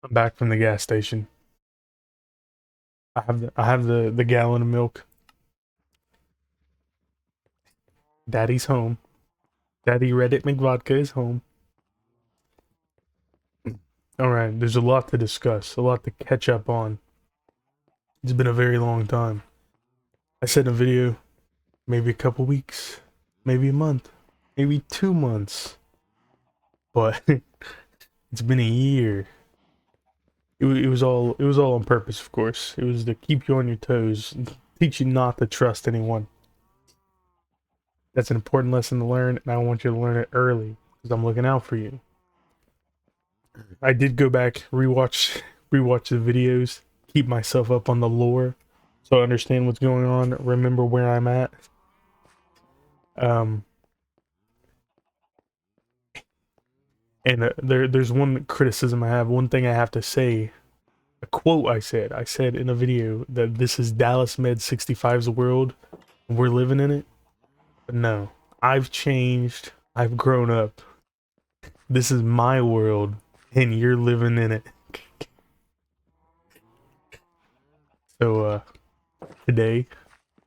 I'm back from the gas station. I have the gallon of milk. Daddy's home. Daddy Reddit McVodka is home. All right, there's a lot to discuss, a lot to catch up on. It's been a very long time. I said in a video, maybe a couple weeks, maybe a month, maybe 2 months, but it's been a year. It was all on purpose, of course. It was to keep you on your toes, teach you not to trust anyone. That's an important lesson to learn, and I want you to learn it early because I'm looking out for you. I did go back, rewatch the videos, keep myself up on the lore, so I understand what's going on, remember where I'm at. Um, and there's one criticism I have, one thing I have to say, a quote I said in a video that this is Dallas Med 65's world, and we're living in it. But no, I've changed, I've grown up. This is my world, and you're living in it. So, today,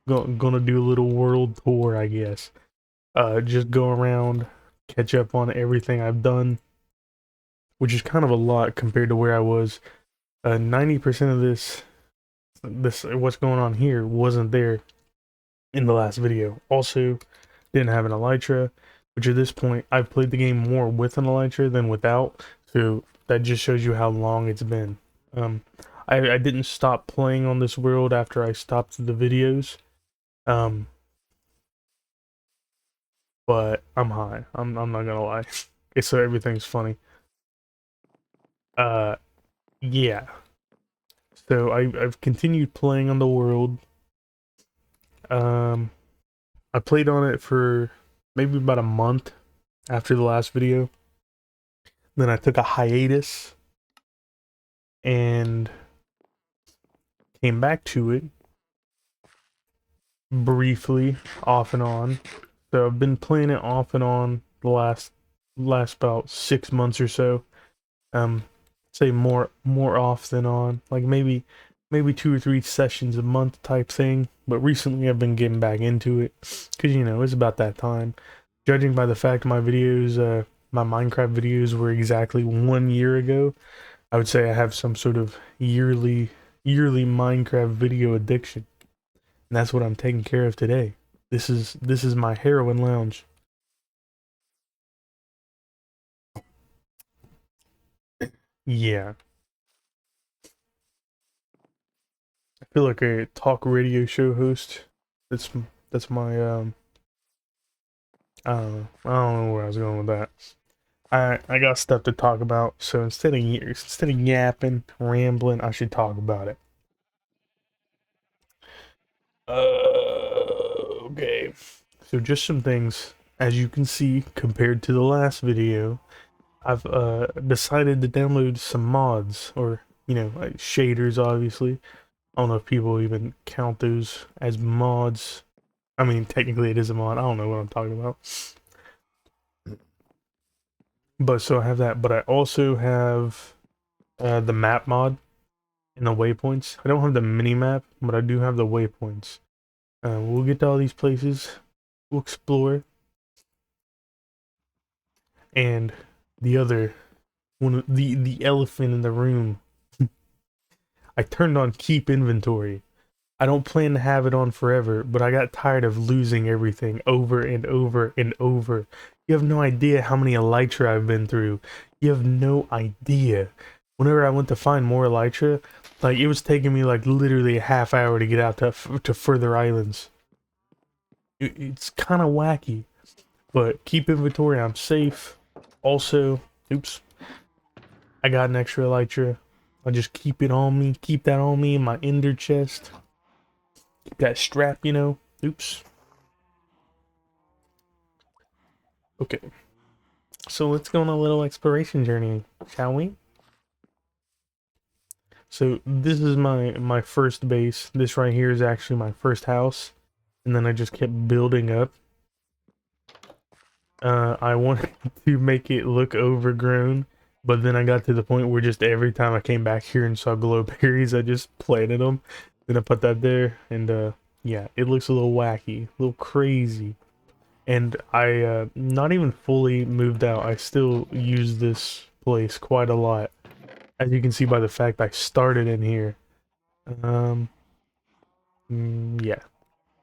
gonna do a little world tour, I guess. Just go around, catch up on everything I've done, which is kind of a lot compared to where I was. 90% of this what's going on here wasn't there in the last video. Also, didn't have an elytra, which at this point I've played the game more with an elytra than without. So that just shows you how long it's been. I didn't stop playing on this world after I stopped the videos. Um, but I'm high. I'm not gonna lie. Okay, so everything's funny. Uh, yeah. So I've continued playing on the world. Um, I played on it for maybe about a month after the last video. Then I took a hiatus and came back to it briefly, off and on. So I've been playing it off and on the last about 6 months or so. Say more off than on, like maybe 2 or 3 sessions a month type thing. But recently I've been getting back into it because it's about that time. Judging by the fact my videos, my Minecraft videos were exactly 1 year ago, I would say I have some sort of yearly Minecraft video addiction, and that's what I'm taking care of today. This is my heroin lounge. Yeah, I feel like a talk radio show host. That's that's my I don't know where I was going with that. I got stuff to talk about, so instead of yapping, rambling, I should talk about it. Okay. So just some things, as you can see, compared to the last video, I've decided to download some mods, or like shaders. Obviously, I don't know if people even count those as mods. I mean, technically it is a mod. I don't know what I'm talking about. But so I have that, but I also have the map mod and the waypoints. I don't have the mini map, but I do have the waypoints. We'll get to all these places. We'll explore. And the other one, the elephant in the room. I turned on keep inventory. I don't plan to have it on forever, but I got tired of losing everything over and over and over. You have no idea how many elytra I've been through. You have no idea. Whenever I went to find more elytra, like it was taking me like literally a half hour to get out to further islands. It's kind of wacky, but keep inventory. I'm safe. Also, oops, I got an extra elytra. I'll just keep it on me. Keep that on me in my ender chest. Keep that strap. Oops. Okay. So let's go on a little exploration journey, shall we? So this is my first base. This right here is actually my first house. And then I just kept building up. I wanted to make it look overgrown But then I got to the point where just every time I came back here and saw glow berries, I just planted them. Then I put that there, and yeah, it looks a little wacky, a little crazy. And I not even fully moved out. I still use this place quite a lot, as you can see by the fact I started in here. Um, yeah,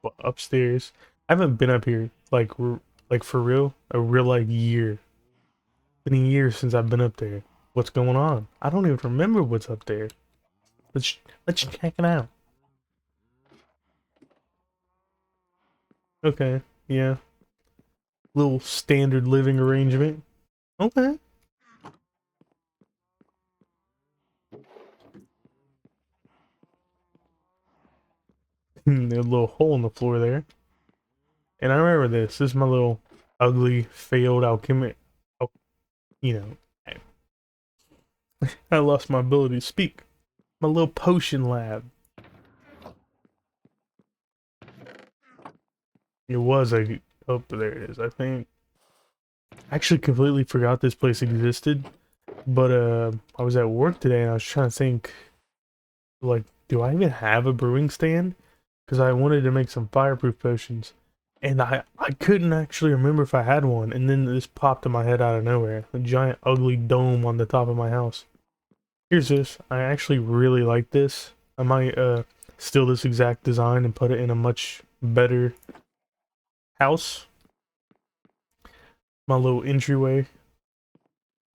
but upstairs. I haven't been up here like for real, a real like year. Been a year since I've been up there. What's going on? I don't even remember what's up there. Let's let's check it out. Okay, yeah, little standard living arrangement. Okay. There's a little hole in the floor there. And I remember this. This is my little ugly, failed alchemy. Oh, you know, I lost my ability to speak. My little potion lab. It was a. Oh, there it is. I think. I actually completely forgot this place existed. But I was at work today and I was trying to think, like, do I even have a brewing stand? Because I wanted to make some fireproof potions. And I couldn't actually remember if I had one. And then this popped in my head out of nowhere. A giant ugly dome on the top of my house. Here's this. I actually really like this. I might steal this exact design and put it in a much better house. My little entryway.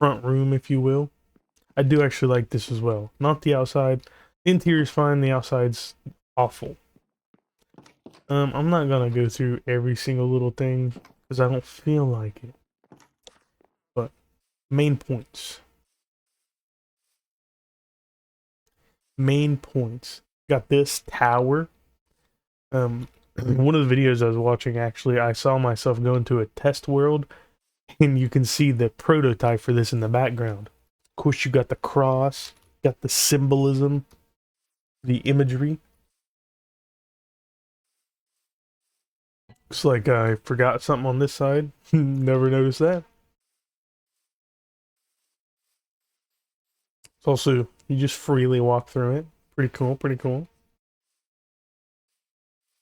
Front room, if you will. I do actually like this as well. Not the outside. The interior's fine, the outside's awful. I'm not gonna go through every single little thing because I don't feel like it. But main points. Main points. Got this tower. One of the videos I was watching, actually, I saw myself go into a test world, and you can see the prototype for this in the background. Of course, you got the cross, got the symbolism, the imagery. Looks like I forgot something on this side. Never noticed that. It's also, you just freely walk through it. Pretty cool, pretty cool.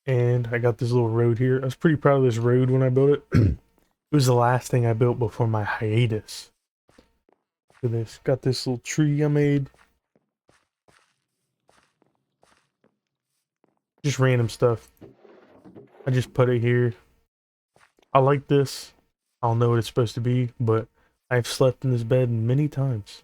And I got this little road here. I was pretty proud of this road when I built it. It was the last thing I built before my hiatus. For this, got this little tree I made. Just random stuff. I just put it here. I like this. I don't know what it's supposed to be, but I've slept in this bed many times.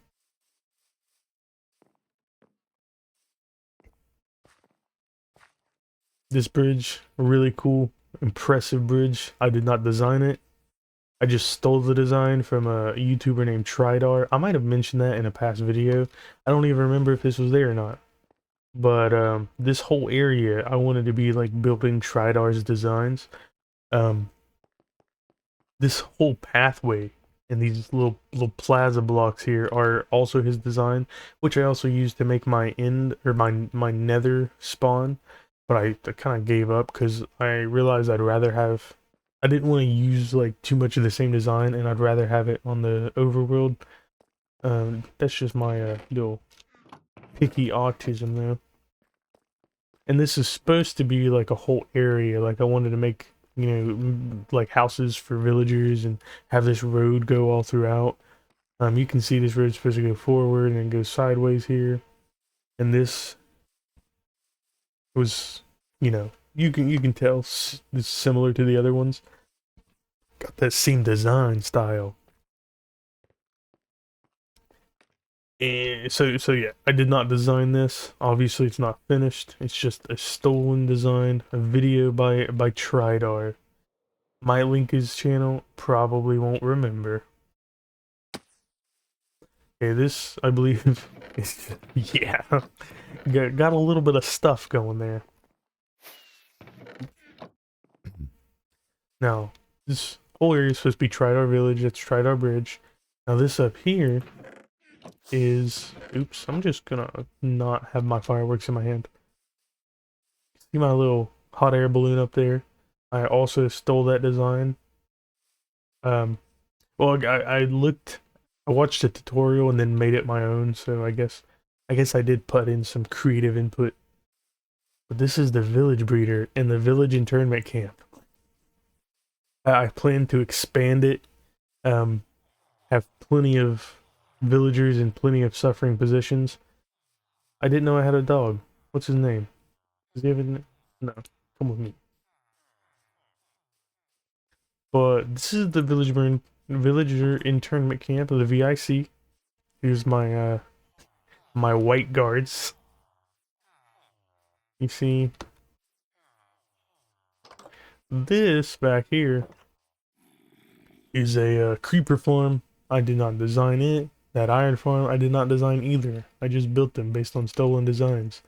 This bridge, a really cool, impressive bridge. I did not design it. I just stole the design from a YouTuber named Tridar. I might have mentioned that in a past video. I don't even remember if this was there or not. But this whole area, I wanted to be like building Tridar's designs. Um, this whole pathway and these little plaza blocks here are also his design, which I also used to make my end or my nether spawn. But I kind of gave up because I realized I'd rather have. I didn't want to use like too much of the same design, and I'd rather have it on the overworld. That's just my little picky autism though. And this is supposed to be like a whole area. Like I wanted to make, you know, like houses for villagers and have this road go all throughout. You can see this road's supposed to go forward and go sideways here. And this was, you know, you can tell it's similar to the other ones. Got that same design style. And so yeah, I did not design this. Obviously, it's not finished. It's just a stolen design, a video by Tridar. Might link his channel. Probably won't remember. Okay, this I believe is yeah, got a little bit of stuff going there. Now this whole area is supposed to be Tridar Village. That's Tridar Bridge. Now this up here is, oops, I'm just gonna not have my fireworks in my hand. See my little hot air balloon up there? I also stole that design. Um, well, I looked, I watched a tutorial and then made it my own, so I guess I did put in some creative input. But this is the village breeder and the village internment camp. I plan to expand it, um, have plenty of villagers and plenty of suffering positions. I didn't know I had a dog. What's his name? Does he have a name? No. Come with me. But this is the villager internment camp of the VIC. Here's my white guards. You see this back here is a creeper farm. I did not design it. That iron farm I did not design either. I just built them based on stolen designs.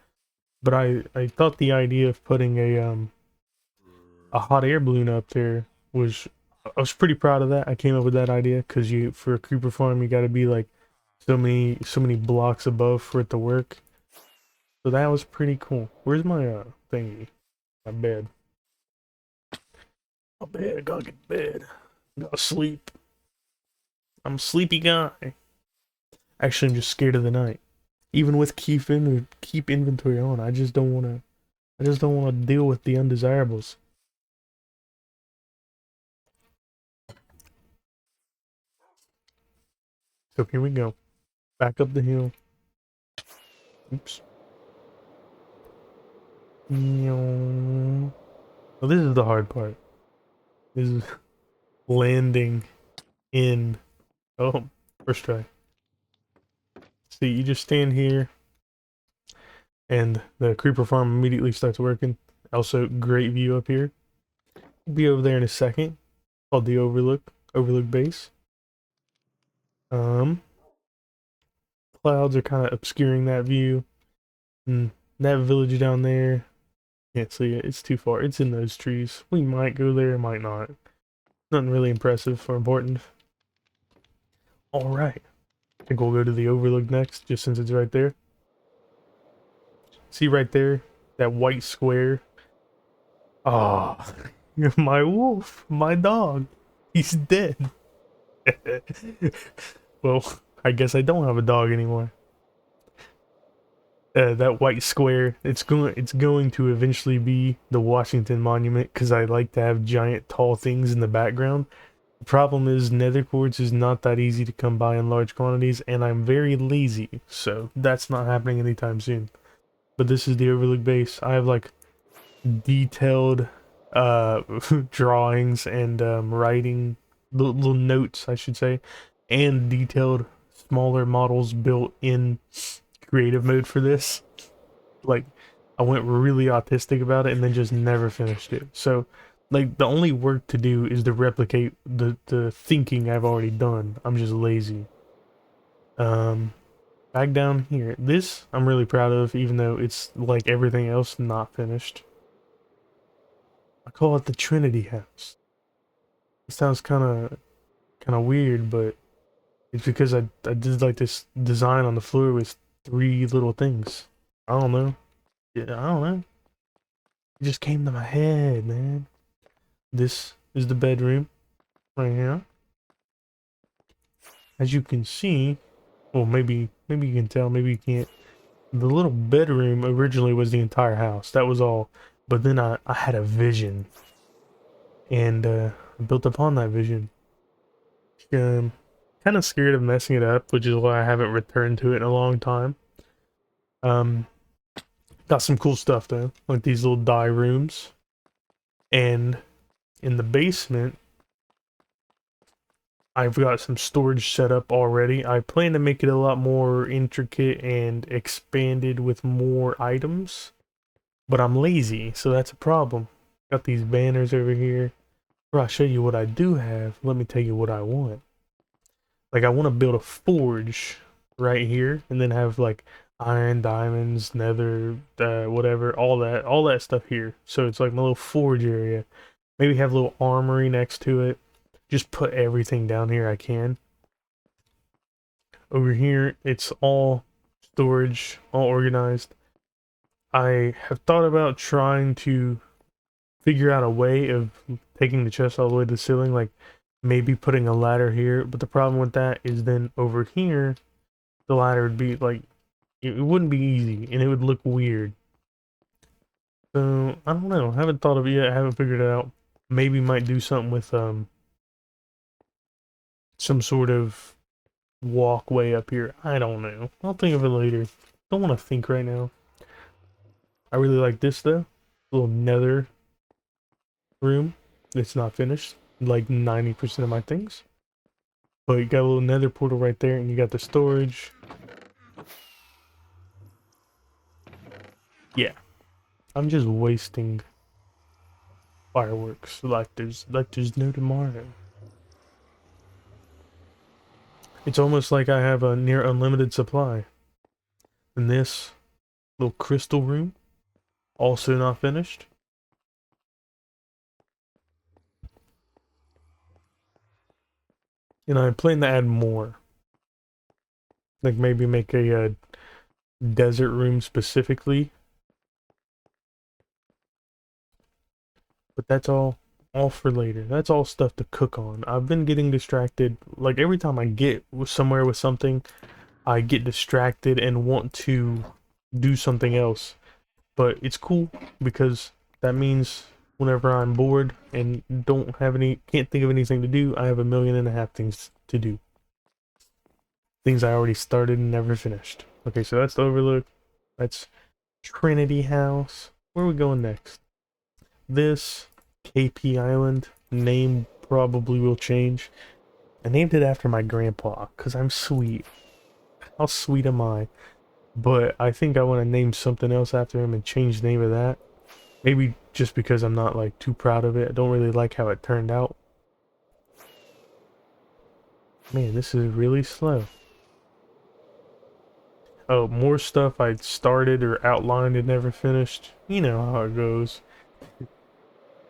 But I thought the idea of putting a hot air balloon up there was I was pretty proud of that. I came up with that idea because you for a creeper farm you got to be like so many blocks above for it to work. So that was pretty cool. Where's my thingy? My bed. My bed. I gotta get to bed. I gotta sleep. I'm a sleepy guy. Actually, I'm just scared of the night. Even with keep inventory on, I just don't wanna. I just don't wanna deal with the undesirables. So here we go. Back up the hill. Oops. Well, this is the hard part. This is landing in. Oh, first try. See, you just stand here, and the creeper farm immediately starts working. Also, great view up here. We'll be over there in a second. Called the Overlook base. Clouds are kind of obscuring that view. And that village down there, can't see it. It's too far. It's in those trees. We might go there, might not. Nothing really impressive or important. Alright. I think we'll go to the Overlook next, just since it's right there. See right there? That white square? Ah, my wolf, my dog. He's dead. Well, I guess I don't have a dog anymore. That white square, it's going to eventually be the Washington Monument because I like to have giant tall things in the background. The problem is nether quartz is not that easy to come by in large quantities, and I'm very lazy, so that's not happening anytime soon. But this is the Overlook base. I have like detailed drawings and writing little notes, I should say, and detailed smaller models built in creative mode for this. Like, I went really autistic about it and then just never finished it. So, like, the only work to do is to replicate the thinking I've already done. I'm just lazy. Um, Back down here. This I'm really proud of, even though it's like everything else not finished. I call it the Trinity House. It sounds kind of weird, but it's because I did like this design on the floor with three little things. I don't know. Yeah, I don't know. It just came to my head, man. This is the bedroom right here. As you can see, well, maybe you can tell, maybe you can't. The little bedroom originally was the entire house. That was all. But then I had a vision, and I built upon that vision. Kind of scared of messing it up, which is why I haven't returned to it in a long time. Um, got some cool stuff though, like these little dye rooms, and in the basement, I've got some storage set up already. I plan to make it a lot more intricate and expanded with more items, but I'm lazy, so that's a problem. Got these banners over here. Before I show you what I do have, let me tell you what I want. Like, I want to build a forge right here, and then have like iron, diamonds, nether, whatever, all that stuff here. So it's like my little forge area. Maybe have a little armory next to it. Just put everything down here I can. Over here, it's all storage, all organized. I have thought about trying to figure out a way of taking the chest all the way to the ceiling, like maybe putting a ladder here, but the problem with that is then over here, the ladder would be like, it wouldn't be easy, and it would look weird. So, I don't know, I haven't thought of it yet, I haven't figured it out. Maybe might do something with, some sort of walkway up here. I don't know. I'll think of it later. Don't want to think right now. I really like this though. Little nether room. It's not finished. Like 90% of my things. But you got a little nether portal right there, and you got the storage. Yeah. I'm just wasting fireworks like there's no tomorrow. It's almost like I have a near unlimited supply. And this little crystal room, also not finished. And I plan to add more. Like maybe make a desert room specifically. But that's all for later. That's all stuff to cook on. I've been getting distracted. Like every time I get somewhere with something, I get distracted and want to do something else. But it's cool because that means whenever I'm bored and can't think of anything to do, I have 1.5 million things to do. Things I already started and never finished. Okay, so that's the Overlook. That's Trinity House. Where are we going next? This KP Island name probably will change. I named it after my grandpa because I'm sweet. How sweet am I? But I think I want to name something else after him and change the name of that. Maybe just because I'm not like too proud of it. I don't really like how it turned out. Man, this is really slow. Oh, more stuff I started or outlined and never finished. You know how it goes.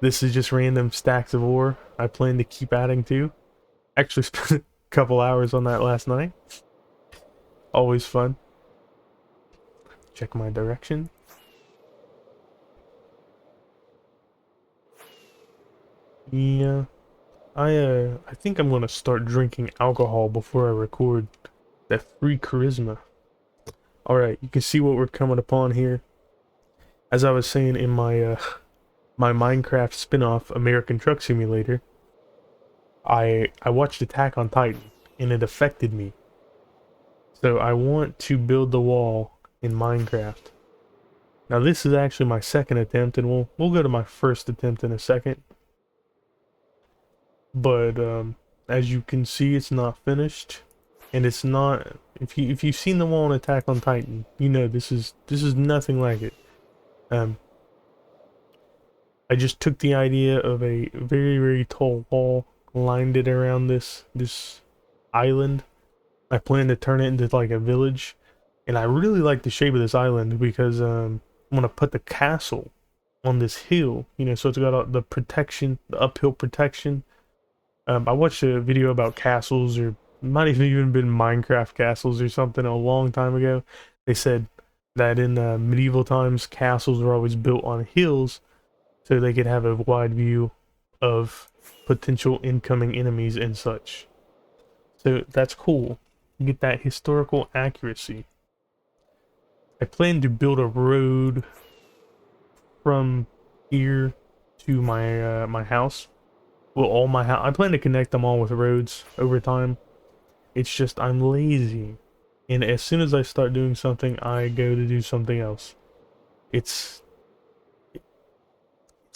This is just random stacks of ore I plan to keep adding to. Actually spent a couple hours on that last night. Always fun. Check my direction. Yeah. I think I'm gonna start drinking alcohol before I record. That free charisma. Alright, you can see what we're coming upon here. As I was saying in my my Minecraft spin-off American Truck Simulator, I watched Attack on Titan and it affected me. So I want to build the wall in Minecraft. Now this is actually my second attempt, and we'll go to my first attempt in a second. But as you can see, it's not finished, and it's not. If you've seen the wall in Attack on Titan, you know this is nothing like it. I just took the idea of a very tall wall, lined it around this island. I plan to turn it into like a village, and I really like the shape of this island because I'm gonna put the castle on this hill. You know, so it's got the protection, the uphill protection. I watched a video about castles, or might have even been Minecraft castles or something a long time ago. They said that in medieval times, castles were always built on hills so they could have a wide view of potential incoming enemies and such. So that's cool. You get that historical accuracy. I plan to build a road from here to my my house. Well, all my house. I plan to connect them all with roads over time. It's just I'm lazy, and as soon as I start doing something, I go to do something else. It's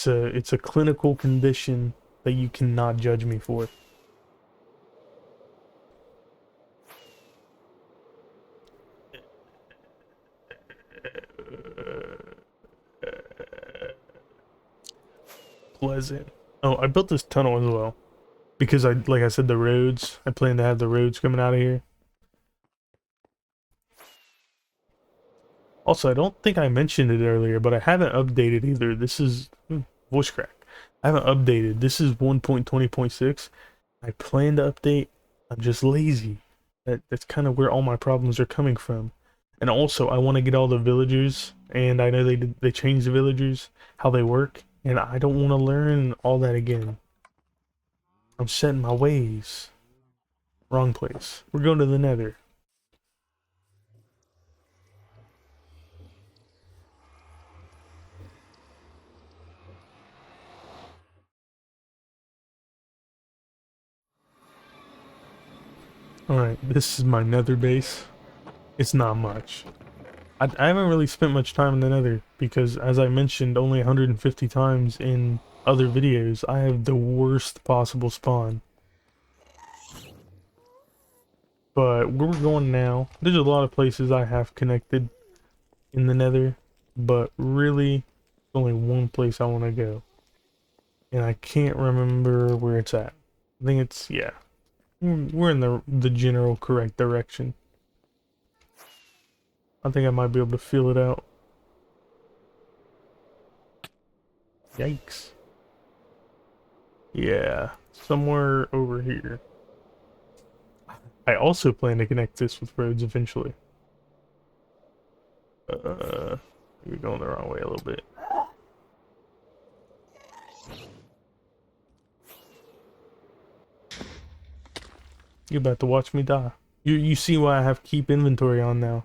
it's a clinical condition that you cannot judge me for. Pleasant. Oh, I built this tunnel as well because like I said, the roads. I plan to have the roads coming out of here. Also, I don't think I mentioned it earlier, but I haven't updated either. This is voice crack. I haven't updated. This is 1.20.6. I plan to update. I'm just lazy. That's kind of where all my problems are coming from. And also, I want to get all the villagers, and I know they changed the villagers, how they work, and I don't want to learn all that again. I'm setting my ways. Wrong place. We're going to the Nether. Alright, this is my Nether base. It's not much. I haven't really spent much time in the Nether because, as I mentioned only 150 times in other videos, I have the worst possible spawn. But where we're going now, there's a lot of places I have connected in the Nether, but really, only one place I want to go. And I can't remember where it's at. I think it's, yeah. We're in the general correct direction. I think I might be able to feel it out. Yikes. Yeah, somewhere over here. I also plan to connect this with roads eventually. We're going the wrong way a little bit. You're about to watch me die. You see why I have keep inventory on now.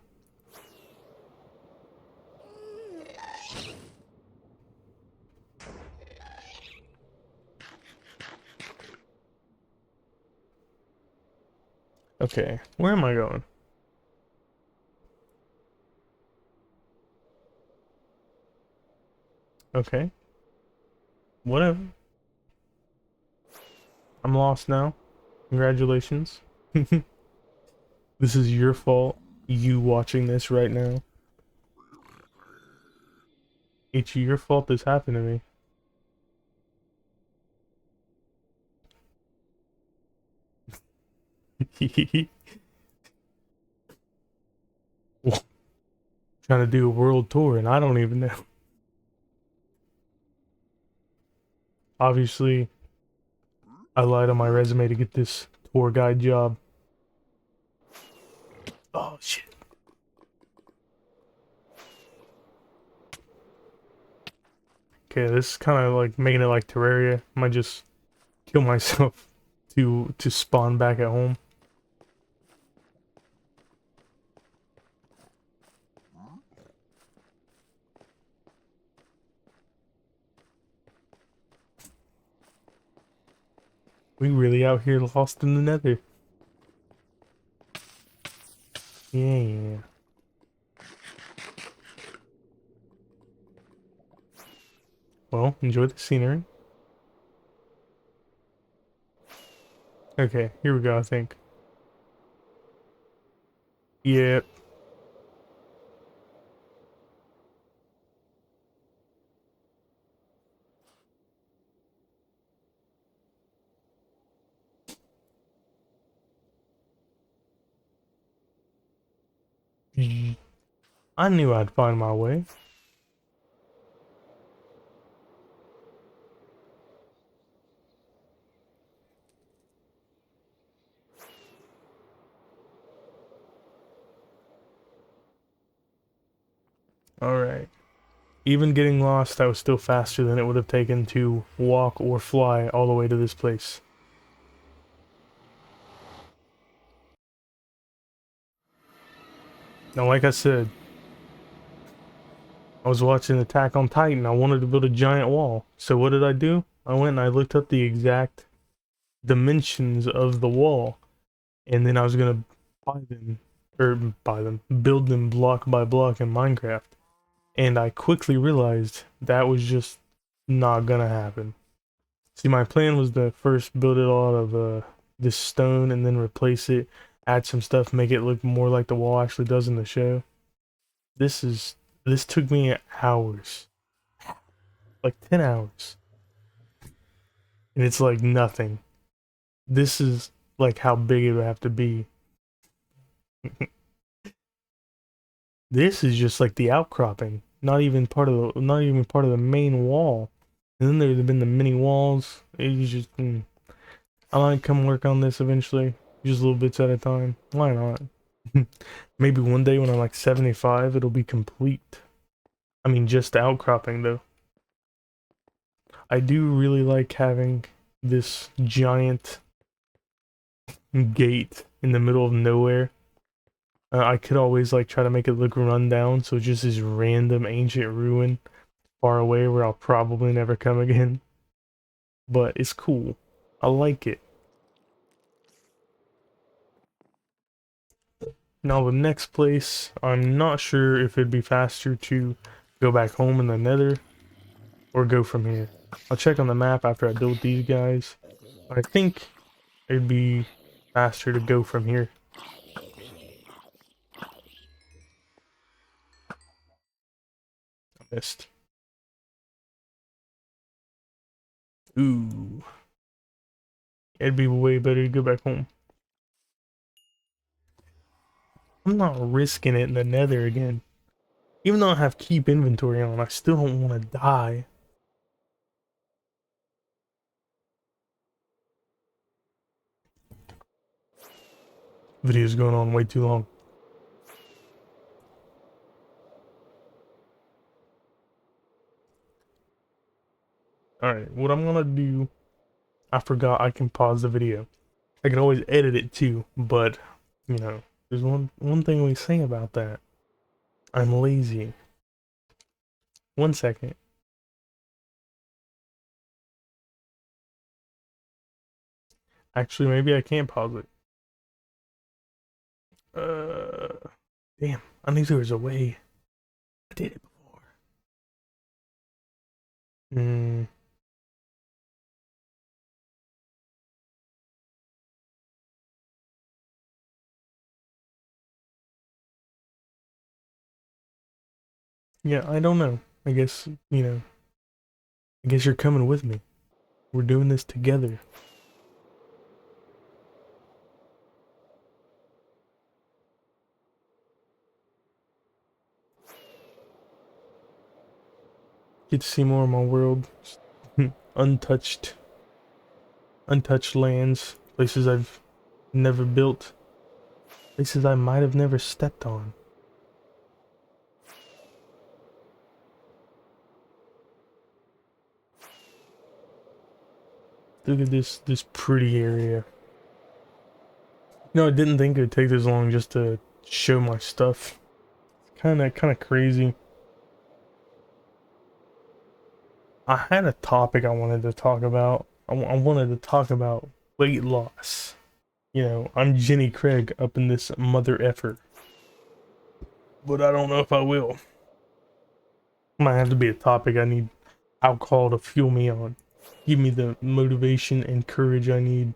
Okay, where am I going? Okay, whatever. I'm lost now. Congratulations. This is your fault. You watching this right now. It's your fault this happened to me. Trying to do a world tour and I don't even know. Obviously, I lied on my resume to get this tour guide job. Oh shit. Okay, this is kind of like making it like Terraria. I might just kill myself to spawn back at home. We really out here lost in the Nether. Yeah. Well, enjoy the scenery. Okay, here we go, I think. Yep. I knew I'd find my way. Alright. Even getting lost, I was still faster than it would have taken to walk or fly all the way to this place. Now, like I said, I was watching Attack on Titan. I wanted to build a giant wall. So what did I do? I went and I looked up the exact dimensions of the wall. And then I was gonna build them block by block in Minecraft. And I quickly realized that was just not gonna happen. See, my plan was to first build it all out of this stone and then replace it, add some stuff, make it look more like the wall actually does in the show. This took me hours. Like 10 hours. And it's like nothing. This is like how big it would have to be. This is just like the outcropping. Not even part of the main wall. And then there'd have been the mini walls. It was just I might come work on this eventually. Just little bits at a time. Why not? Maybe one day when I'm like 75 it'll be complete. I mean just the outcropping though. I do really like having this giant gate in the middle of nowhere. I could always like try to make it look run down, so it's just this random ancient ruin far away where I'll probably never come again. But it's cool. I like it. Now the next place, I'm not sure if it'd be faster to go back home in the nether or go from here. I'll check on the map after I build these guys. But I think it'd be faster to go from here. I missed. Ooh. It'd be way better to go back home. I'm not risking it in the nether again. Even though I have keep inventory on, I still don't want to die. Video's going on way too long. Alright, what I'm gonna do... I forgot I can pause the video. I can always edit it too, but, you know, there's one thing we say about that. I'm lazy. 1 second. Actually, maybe I can't pause it. Damn, I knew there was a way. I did it before. Yeah, I don't know. I guess, you know, I guess you're coming with me. We're doing this together. Get to see more of my world. Untouched lands. Places I've never built. Places I might have never stepped on. Look at this pretty area. You know, I didn't think it would take this long just to show my stuff. Kinda crazy. I had a topic I wanted to talk about. I wanted to talk about weight loss. You know, I'm Jenny Craig up in this mother effer. But I don't know if I will. Might have to be a topic I need alcohol to fuel me on. Give me the motivation and courage I need.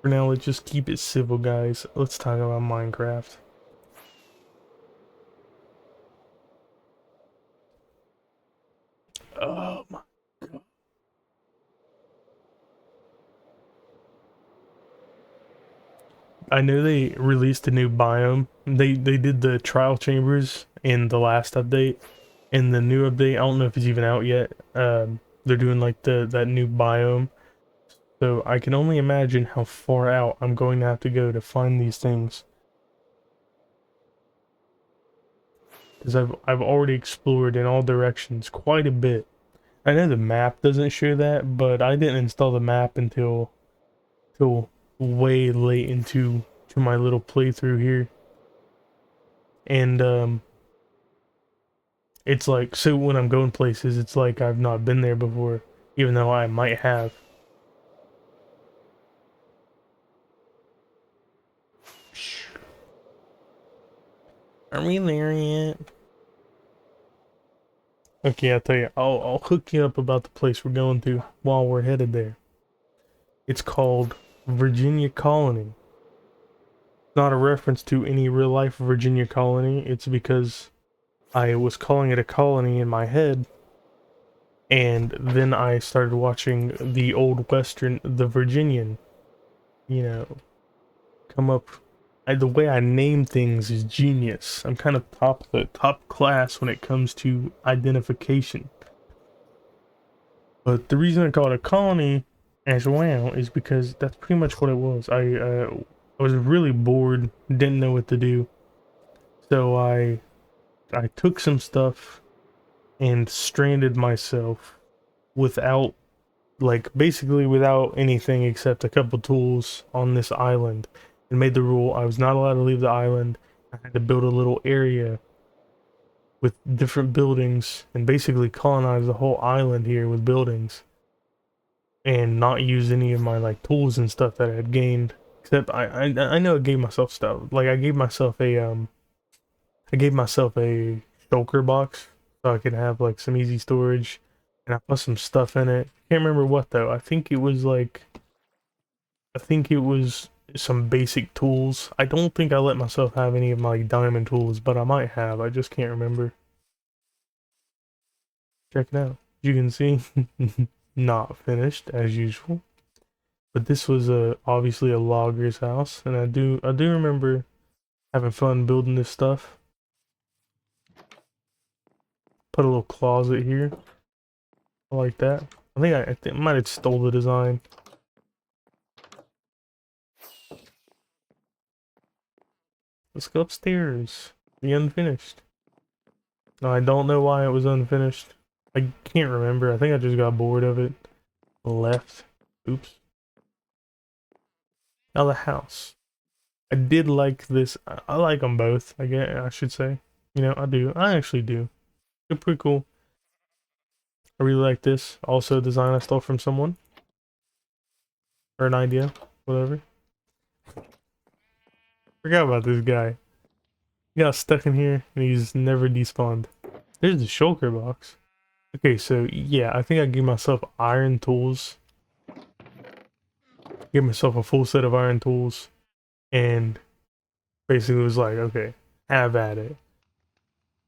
For now, let's just keep it civil, guys. Let's talk about Minecraft. Oh my god. I know they released a new biome. They did the trial chambers in the last update. In the new update, I don't know if it's even out yet. They're doing like that new biome. So I can only imagine how far out I'm going to have to go to find these things. Because I've already explored in all directions quite a bit. I know the map doesn't show that, but I didn't install the map until way late into my little playthrough here. And it's like, so when I'm going places, it's like I've not been there before, even though I might have. Are we there yet? Okay, I'll tell you. I'll hook you up about the place we're going to while we're headed there. It's called Virginia Colony. Not a reference to any real life Virginia colony. It's because I was calling it a colony in my head, and then I started watching the old western, The Virginian. You know, come up. The way I name things is genius. I'm kind of top class when it comes to identification. But the reason I call it a colony as well is because that's pretty much what it was. I was really bored, didn't know what to do, so I took some stuff and stranded myself without, like, basically without anything except a couple tools on this island, and made the rule I was not allowed to leave the island. I had to build a little area with different buildings and basically colonize the whole island here with buildings and not use any of my like tools and stuff that I had gained. Except I know I gave myself stuff. Like I gave myself a shulker box so I could have like some easy storage, and I put some stuff in it. Can't remember what though. I think it was some basic tools. I don't think I let myself have any of my like, diamond tools, but I might have. I just can't remember. Check it out. You can see, not finished as usual. But this was obviously a logger's house, and I do remember having fun building this stuff. Put a little closet here. I like that. I think I might have stole the design. Let's go upstairs. The unfinished. No, I don't know why it was unfinished. I can't remember. I think I just got bored of it. Left. Oops. Now the house. I did like this. I like them both. I should say. You know, I do. I actually do. They're pretty cool. I really like this. Also, a design I stole from someone. Or an idea. Whatever. Forgot about this guy. He got stuck in here and he's never despawned. There's the shulker box. Okay, so yeah, I think I gave myself iron tools. Gave myself a full set of iron tools. And basically was like, okay, have at it.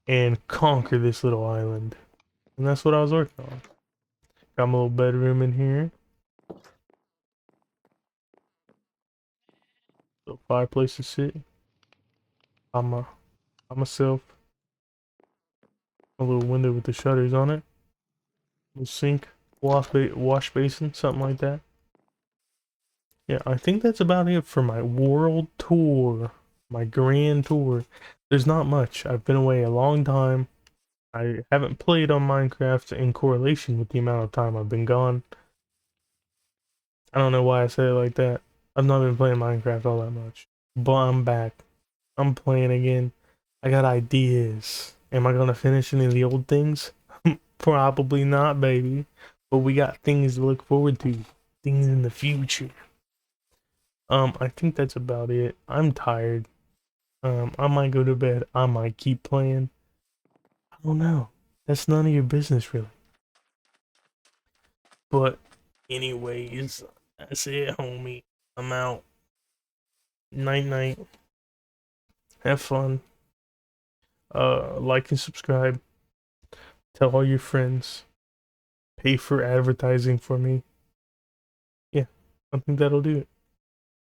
And conquer this little island. And that's what I was working on. Got my little bedroom in here. Little fireplace to sit. I'm myself. A little window with the shutters on it. Little sink, wash basin, something like that. Yeah, I think that's about it for my world tour. My grand tour. There's not much. I've been away a long time. I haven't played on Minecraft in correlation with the amount of time I've been gone. I don't know why I say it like that. I've not been playing Minecraft all that much. But I'm back. I'm playing again. I got ideas. Am I gonna finish any of the old things? Probably not, baby. But we got things to look forward to. Things in the future. I think that's about it. I'm tired. I might go to bed. I might keep playing. I don't know. That's none of your business, really. But, anyways, that's it, homie. I'm out. Night night. Have fun. Like and subscribe. Tell all your friends. Pay for advertising for me. Yeah, I think that'll do it.